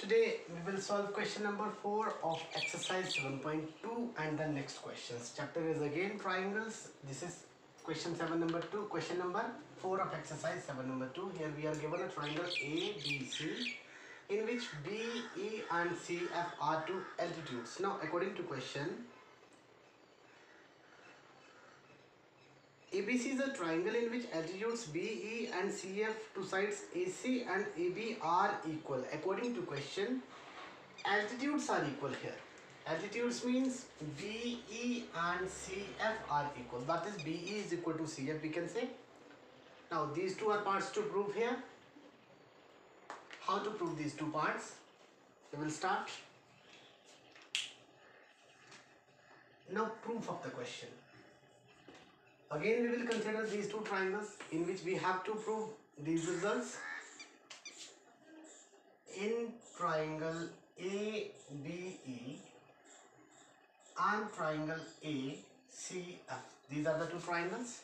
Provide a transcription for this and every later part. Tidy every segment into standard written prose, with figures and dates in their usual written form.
today we will solve question number 4 of exercise 7.2 and the next questions. Chapter is again triangles. This is question 7 number 2. Question number 4 of exercise 7 number 2. Here we are given a triangle ABC in which B, E and C, F are two altitudes. Now according to question, ABC is a triangle in which altitudes BE and CF, two sides AC and AB are equal. According to question, altitudes are equal here. Altitudes means BE and CF are equal. That is BE is equal to CF, we can say. Now these two are parts to prove here. How to prove these two parts? We will start. Now proof of the question. Again we will consider these two triangles in which we have to prove these results. In triangle ABE and triangle ACF. These are the two triangles.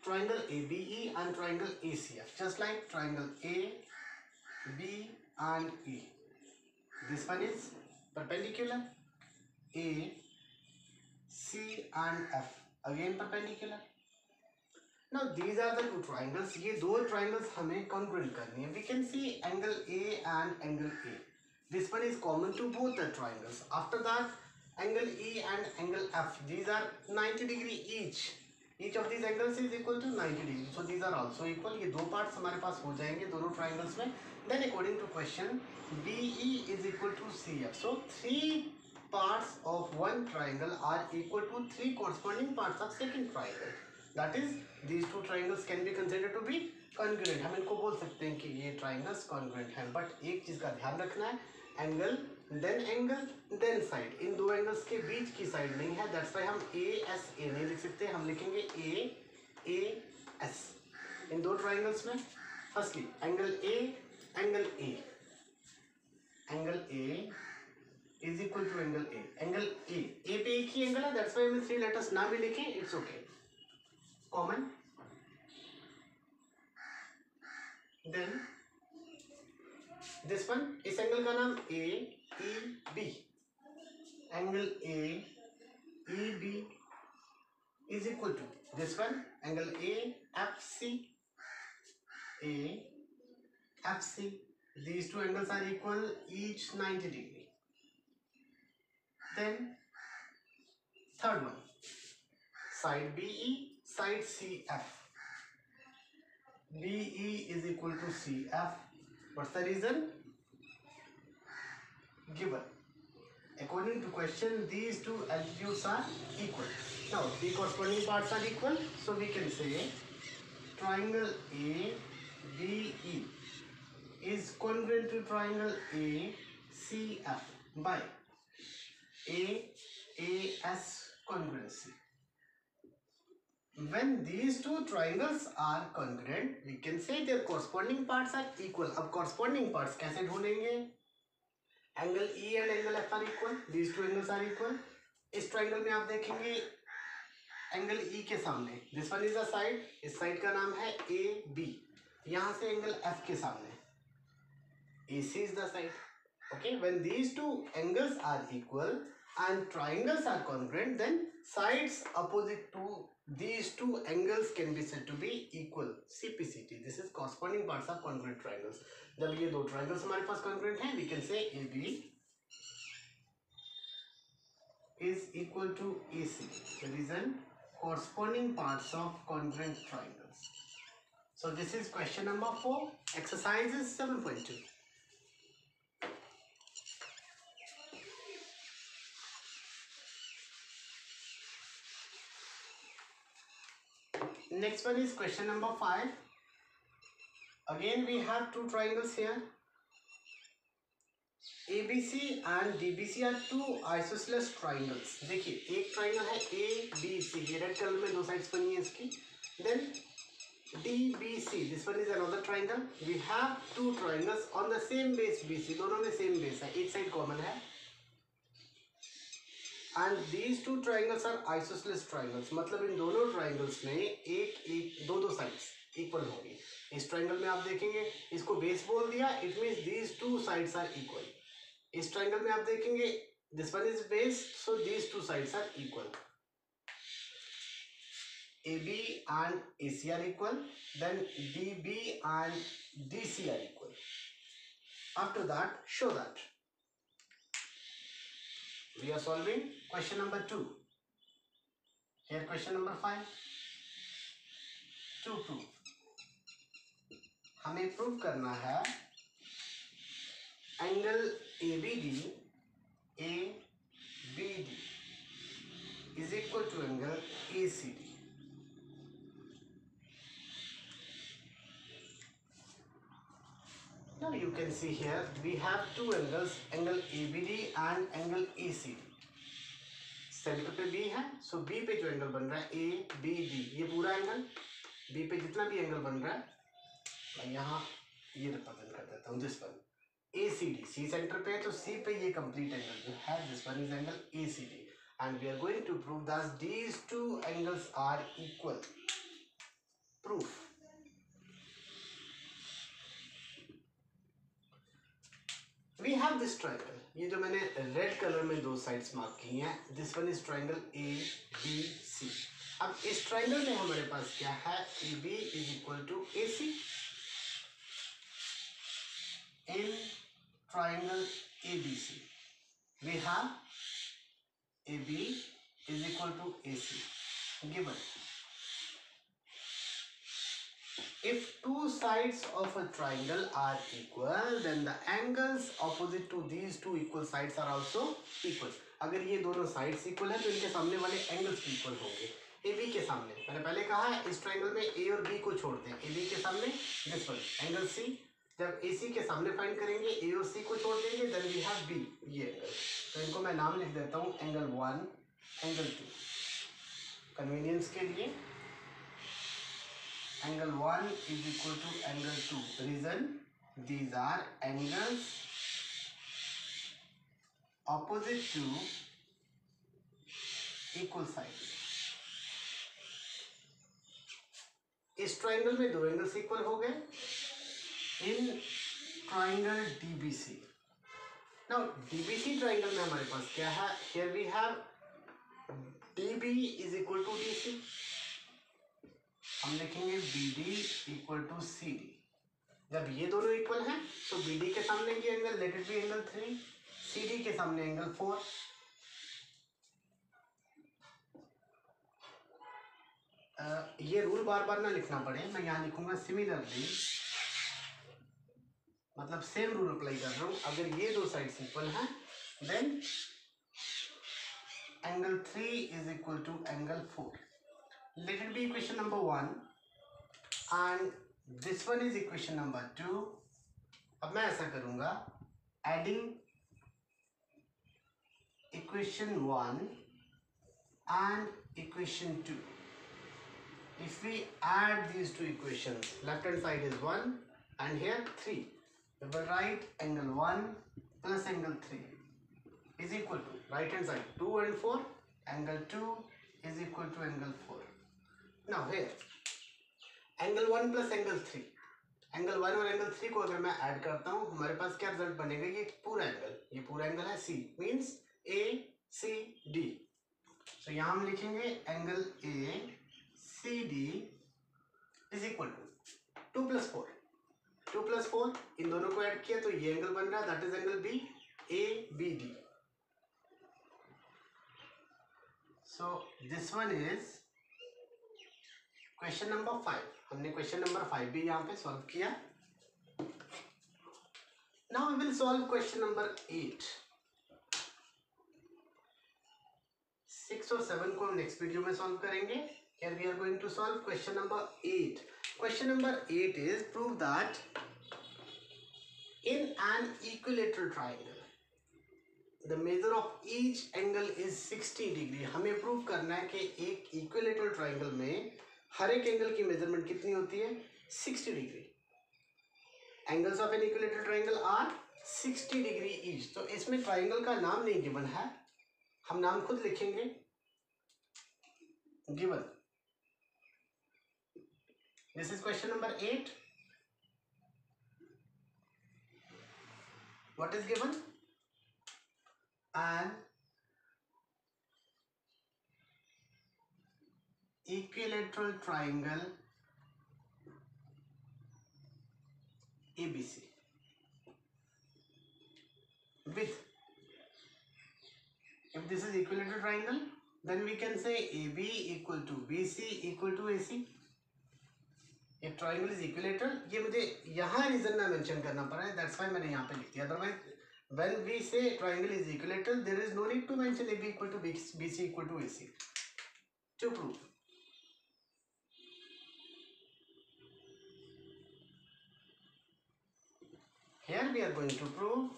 Triangle ABE and triangle ACF. Just like triangle A, B and E. This one is perpendicular. A, C and F again perpendicular. Now these are the two triangles. ये दो triangles हमें congruent करनी है. We can see angle A and angle A. This one is common to both the triangles. After that, angle E and angle F. These are 90 degree each. Each of these angles is equal to 90 degree. So these are also equal. ये दो parts हमारे पास हो जाएंगे दोनों triangles में. Then according to question, BE is equal to CF. So three parts of one triangle are equal to three corresponding parts of second triangle. That is, these two triangles can be considered to be congruent. हम इनको बोल सकते हैं कि ये triangles congruent हैं. But एक चीज का ध्यान रखना है, angle, then side. इन दो angles के बीच की side नहीं है. That's why हम ASA नहीं लिख सकते. हम लिखेंगे AAS. इन दो triangles में, firstly, angle A is equal to angle A. Angle A पे एक ही angle है. That's why हमें 3 letters ना भी लिखें, it's okay. Common. Then this one, इस angle का नाम AEB. Angle AEB is equal to this one, angle AFC. AFC. These two angles are equal, each 90 degree. Then third one, side BE, side CF. BE is equal to CF. What's the reason? Given. According to question, these two altitudes are equal. Now the corresponding parts are equal, so we can say triangle ABE is congruent to triangle ACF by AAS congruency. When these two triangles are congruent, we can say their corresponding parts are equal. अब corresponding parts कैसे ढूंढेंगे? Angle E and angle F are equal. These two angles are equal. इस triangle में आप देखेंगे angle E के सामने. This one is the side. इस side का नाम है AB. यहाँ से angle F के सामने. AC is the side. Okay. When these two angles are equal and triangles are congruent, then sides opposite to these two angles can be said to be equal. CPCT. This is corresponding parts of congruent triangles. जब ये दो triangles हमारे पास congruent हैं, we can say AB is equal to AC. The reason, corresponding parts of congruent triangles. So this is question number 4. Exercise is 7.2. Next one is question number 5. Again we have two triangles here. ABC and DBC are two isosceles triangles. देखिए एक triangle है ABC, ये red color में दो sides बनी है इसकी. Then DBC, this one is another triangle. We have two triangles on the same base BC. दोनों में same base है, एक side common है. And these two triangles are isosceles triangles. मतलब इन दोनों triangles में एक दो sides इक्वल होंगी। इस ट्राइंगल में आप देखेंगे इसको बेस बोल दिया, it means these two sides are equal. इस ट्राइंगल में आप देखेंगे this one is base, so these two sides are equal. AB and AC are equal, then DB and DC are equal. After that, show that. We are solving question number 2. Here question number 5. To prove, हमें prove करना है angle ABD is equal to angle ACD. Now you can see here we have two angles, angle ABD and angle ACD. Centre पे B है, सो B पे जो angle बन रहा है ABD, ये पूरा एंगल B पे जितना भी एंगल बन रहा है मैं यहाँ ये रिप्रेजेंट कर देता हूँ, this one ACD, C centre पे है तो C पे ये कंप्लीट एंगल जो है this one is angle ACD and we are going to prove that these two angles are equal. Proof. We have this triangle, ये जो मैंने रेड कलर में दो साइड्स मार्क की हैं, this one is triangle ABC. अब इस triangle में हमारे पास क्या है, AB is equal to AC. In triangle ABC we have AB is equal to AC given. If two sides of a triangle are equal, then the angles opposite to these two equal sides are also equal. अगर ये दोनों sides equal है तो इनके सामने वाले angles भी equal होंगे। AB के सामने मैंने पहले कहा है इस triangle में A और B को छोड़ते हैं, AB के सामने this one angle C, जब AC के सामने फाइंड करेंगे A और C को छोड़ देंगे, then we have B, ये एंगल, तो इनको मैं नाम लिख देता हूँ एंगल 1, एंगल 2, कन्वीनियंस के लिए angle 1 is equal to angle 2. Reason, these are angles opposite to equal sides. इस ट्राइंगल में दो एंगल्स इक्वल हो गए in triangle DBC. Now DBC triangle में हमारे पास क्या है, here we have DB is equal to DC. हम लिखेंगे BD इक्वल टू CD. जब ये दोनों इक्वल हैं तो BD के सामने ये angle late it B angle 3, CD के सामने एंगल 4. ये रूल बार बार ना लिखना पड़े, मैं यहाँ लिखूंगा सिमिलरली, मतलब सेम रूल अप्लाई कर रहा हूँ. अगर ये दो साइड्स इक्वल हैं then angle 3 is equal to angle 4. Let it be equation number 1 and this one is equation number 2. अब मैं ऐसा करूंगा, adding equation 1 and equation 2. If we add these two equations, left hand side is 1 and here 3. We will write angle 1 plus angle 3 is equal to, right hand side 2 and 4, angle 2 is equal to angle 4. Now here angle 1 plus angle 3, angle 1 और angle 3 को अगर मैं add करता हूँ हमारे पास क्या result बनेगा, ये पूरा एंगल है C, मीन्स ACD. तो यहाँ हम लिखेंगे angle ACD is equal to 2 plus 4. 2 plus 4 इन दोनों को ऐड किया तो ये एंगल बन रहा है, that is angle B ABD. So this one is question number 5. हमने क्वेश्चन नंबर 5 भी यहाँ पे सॉल्व किया. Now we will solve question number 8. 6 और 7 को हम नेक्स्ट वीडियो में सॉल्व करेंगे. Here we are going to solve question number 8. Question number 8 is prove that in an equilateral triangle the measure of each angle is 60 degree. हमें prove करना है कि एक इक्विलेटरल ट्राइंगल में हर एक एंगल की मेजरमेंट कितनी होती है, 60 degree. Angles of an equilateral triangle are 60 degree each. तो इसमें ट्राइंगल का नाम नहीं गिवन है, हम नाम खुद लिखेंगे given. This is question number 8. What is given? An equilateral triangle ABC with, if this is equilateral triangle, then we can say AB equal to BC equal to AC. If triangle is equilateral, ये मुझे यहाँ reason ना mention करना पड़ा है, that's why मैंने यहाँ पे लिख दिया. Otherwise, when we say triangle is equilateral, there is no need to mention AB equal to BC equal to AC. To prove, here we are going to prove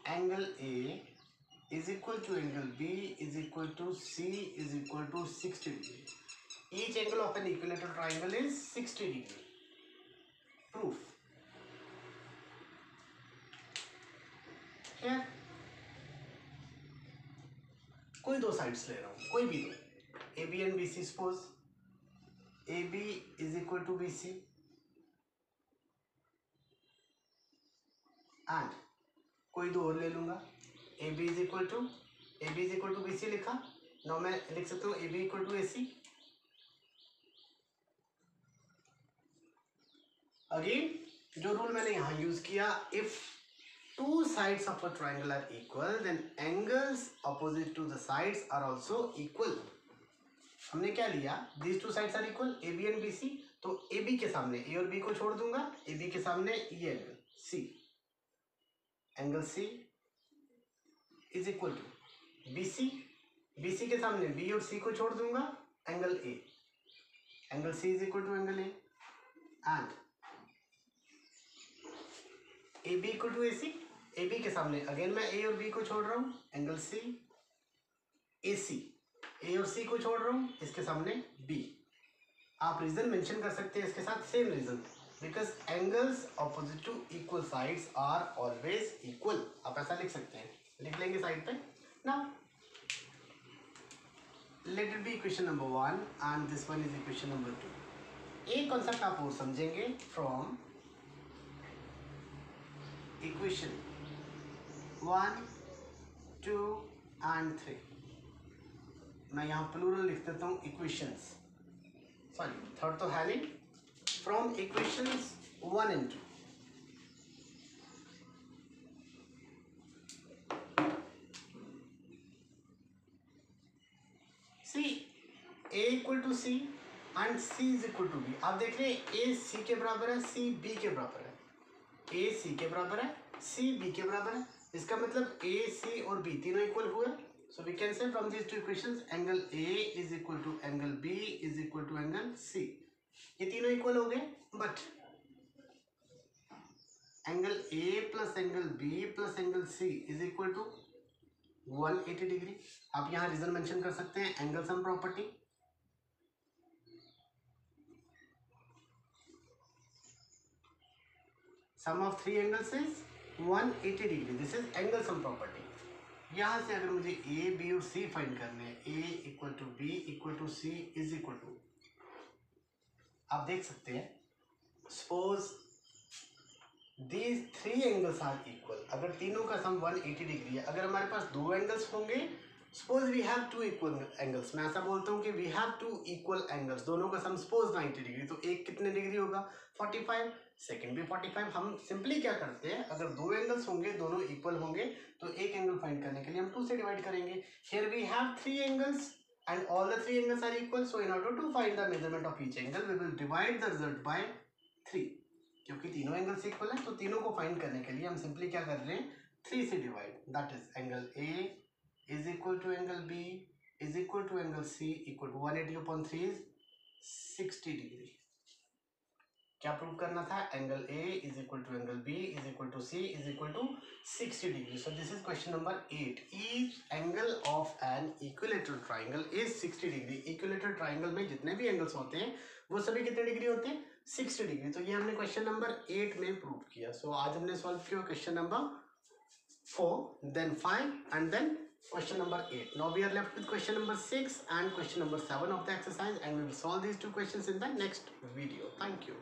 angle A is equal to angle B is equal to C is equal to 60 degree. Each angle of an equilateral triangle is 60 degree. Proof. Here कोई दो sides ले रहा हूँ, कोई भी दो, AB and BC. Suppose AB is equal to BC and कोई दो और ले लूंगा, AB is equal to BC लिखा. now मैं लिख सकता हूँ AB equal to AC. Again जो रूल मैंने यहाँ यूज किया, if two sides of a triangle are equal, then angles opposite to the sides are also equal. हमने क्या लिया, these two sides are equal, AB and BC. तो AB के सामने A और B को छोड़ दूंगा, AB के सामने ये angle C, angle C is equal to BC. BC के सामने B और C को छोड़ दूंगा, angle A, angle C is equal to angle A and AB equal to AC. AB के सामने अगेन मैं A और B को छोड़ रहा हूँ, एंगल C, AC, A और C को छोड़ रहा हूँ, इसके सामने B. आप रीजन मेंशन कर सकते हैं इसके साथ, same reason, because angles opposite to equal sides are always equal. आप ऐसा लिख सकते हैं, लिख लेंगे साइड पे. Now let it be equation number 1 and this one is equation number 2. एक कॉन्सेप्ट आप और समझेंगे फ्रॉम इक्वेशन 1, 2 and 3. मैं यहाँ प्लूरल लिख देता हूँ, इक्वेशंस, सॉरी थर्ड तो है नहीं. From equations 1 and 2. See A equal to C and C is equal to B. आप देख रहे हैं A C के बराबर है, C B के बराबर है. A C के बराबर है, C B के बराबर है. इसका मतलब A C और B तीनों इक्वल हुए. So we can say from these two equations angle A is equal to angle B is equal to angle C. ये तीनों इक्वल हो गए, but angle A plus angle B plus angle C is equal to 180 degree. आप यहाँ reason mention कर सकते हैं, angle sum property. Sum of three angles is 180 degree. This is angle sum property. यहाँ से अगर मुझे A, B और C फाइंड करने हैं, A equal to B equal to C is equal to, आप देख सकते हैं, suppose these three angles are equal. अगर तीनों का सम 180 डिग्री है, अगर हमारे पास दो एंगल्स होंगे, suppose we have two equal angles, मैं ऐसा बोलता हूँ कि we have two equal angles, दोनों का सम सपोज 90 डिग्री, तो एक कितने डिग्री होगा, 45, सेकंड भी 45. हम सिंपली क्या करते हैं, अगर दो एंगल्स होंगे, दोनों इक्वल होंगे, तो एक एंगल फाइंड करने के लिए हम 2 से डिवाइड करेंगे. Here we have 3 angles and all the 3 angles are equal, so in order to find the measurement of each angle we will divide the result by 3. क्योंकि तीनों एंगल्स इक्वल हैं, तो तीनों को फाइंड करने के लिए हम सिंपली क्या कर रहे हैं, 3 से divide. That is angle A is equal to angle B is equal to angle C equal to 180/3 is 60 degree. क्या प्रूव करना था, angle A is equal to angle B is equal to C is equal to 60 degree. So this is question number 8. Each angle of an equilateral triangle is 60 degree. Equilateral triangle में जितने भी angles होते हैं वो सभी कितने degree होते हैं, 60 डिग्री. तो ये हमने क्वेश्चन नंबर 8 में प्रूव किया. सो आज हमने सॉल्व किया question number 4, then 5 and then question number 8. Now we are left with question number 6 and question number 7 of the exercise, and we will solve these two questions in the next video. Thank you.